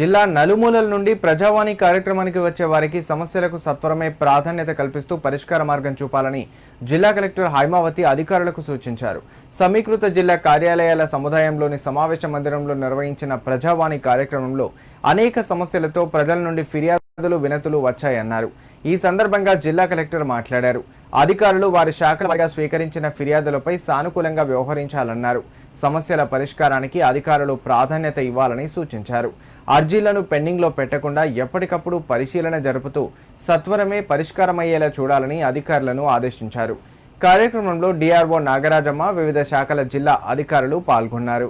జిల్లా నలుమూలల నుండి ప్రజావాణి కార్యక్రమానికి వచ్చే వారికి సమస్యలకు సత్వరమే ప్రాధాన్యత కల్పిస్తూ పరిష్కార మార్గం చూపాలని జిల్లా కలెక్టర్ హైమావతి అధికారులకు సూచించారు. సమీకృత జిల్లా కార్యాలయాల సముదాయంలోని సమావేశ మందిరంలో నిర్వహించిన ప్రజావాణి కార్యక్రమంలో అనేక సమస్యలతో ప్రజల నుండి ఫిర్యాదులు వినతులు వచ్చాయన్నారు. ఈ సందర్భంగా జిల్లా కలెక్టర్ మాట్లాడారు. అధికారులు వారి శాఖల వారీగా స్వీకరించిన ఫిర్యాదులపై సానుకూలంగా వ్యవహరించాలన్నారు. సమస్యల పరిష్కారానికి అధికారులు ప్రాధాన్యత ఇవ్వాలని సూచించారు. అర్జీలను పెండింగ్లో పెట్టకుండా ఎప్పటికప్పుడు పరిశీలన జరుపుతూ సత్వరమే పరిష్కారమయ్యేలా చూడాలని అధికారులను ఆదేశించారు. కార్యక్రమంలో డిఆర్ఓ నాగరాజమ్మ, వివిధ శాఖల జిల్లా అధికారులు పాల్గొన్నారు.